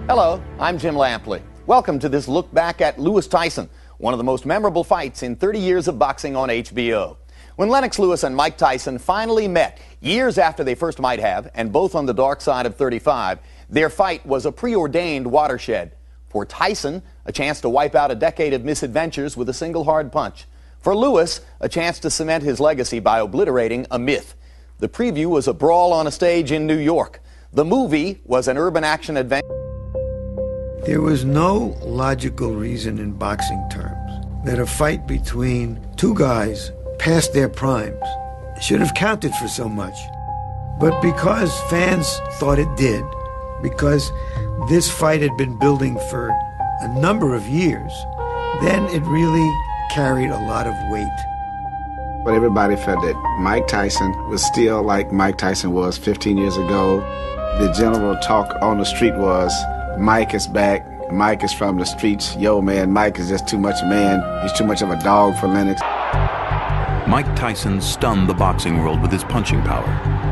Hello, I'm Jim Lampley. Welcome to this look back at Lewis Tyson, one of the most memorable fights in 30 years of boxing on HBO. When Lennox Lewis and Mike Tyson finally met, years after they first might have, and both on the dark side of 35, their fight was a preordained watershed. For Tyson, a chance to wipe out a decade of misadventures with a single hard punch. For Lewis, a chance to cement his legacy by obliterating a myth. The preview was a brawl on a stage in New York. The movie was an urban action adventure. There was no logical reason in boxing terms that a fight between two guys past their primes should have counted for so much. But because fans thought it did, because this fight had been building for a number of years, then it really carried a lot of weight. But everybody felt that Mike Tyson was still like Mike Tyson was 15 years ago. The general talk on the street was, Mike is back. Mike is from the streets. Yo, man, Mike is just too much a man. He's too much of a dog for Lennox. Mike Tyson stunned the boxing world with his punching power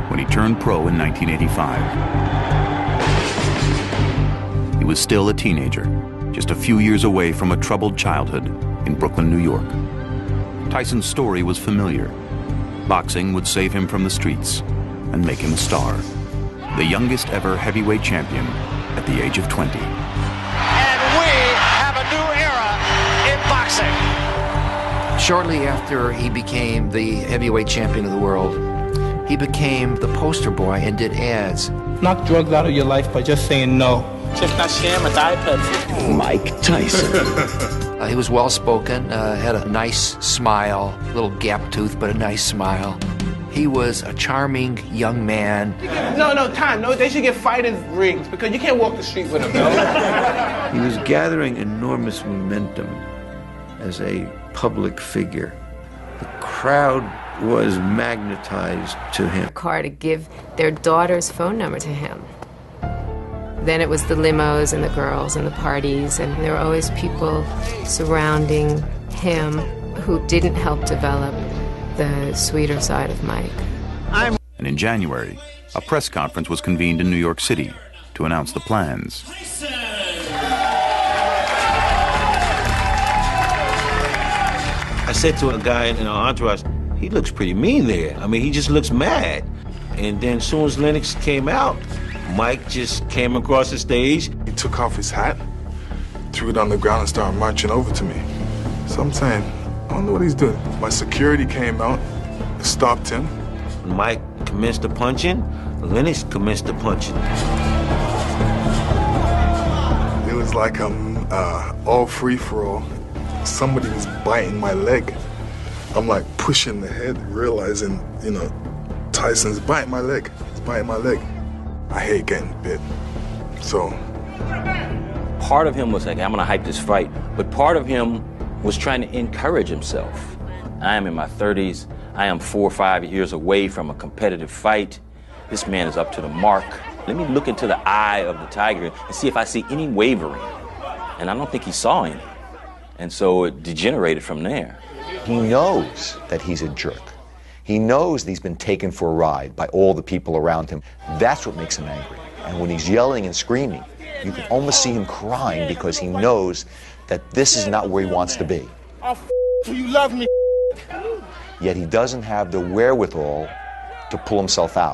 when he turned pro in 1985. He was still a teenager, just a few years away from a troubled childhood in Brooklyn, New York. Tyson's story was familiar. Boxing would save him from the streets and make him a star. The youngest ever heavyweight champion at the age of 20. And we have a new era in boxing. Shortly after he became the heavyweight champion of the world, he became the poster boy and did ads. Knock drugs out of your life by just saying no. Mike Tyson. He was well-spoken, had a nice smile, a little gap tooth, but a nice smile. He was a charming young man. No, they should get fighters rings because you can't walk the street with him. He was gathering enormous momentum as a public figure. The crowd was magnetized to him. Car to give their daughter's phone number to him. Then it was the limos and the girls and the parties, and there were always people surrounding him who didn't help develop the sweeter side of Mike. And in January, a press conference was convened in New York City to announce the plans. I said to a guy in our entourage, he looks pretty mean there. I mean, he just looks mad. And then as soon as Lennox came out, Mike just came across the stage. He took off his hat, threw it on the ground and started marching over to me. So I'm saying, I don't know what he's doing. My security came out, stopped him. Mike commenced the punching, Lennox commenced the punching. It was like all free-for-all. Somebody was biting my leg. I'm like pushing the head, realizing, Tyson's biting my leg. He's biting my leg. I hate getting bit. So part of him was like, I'm gonna hype this fight, but part of him was trying to encourage himself. I am in my 30s. I am 4 or 5 years away from a competitive fight. This man is up to the mark. Let me look into the eye of the tiger and see if I see any wavering. And I don't think he saw any. And so it degenerated from there. He knows that he's a jerk. He knows that he's been taken for a ride by all the people around him. That's what makes him angry. And when he's yelling and screaming, you can almost see him crying because he knows that this is not where he wants to be. You love me. Yet he doesn't have the wherewithal to pull himself out.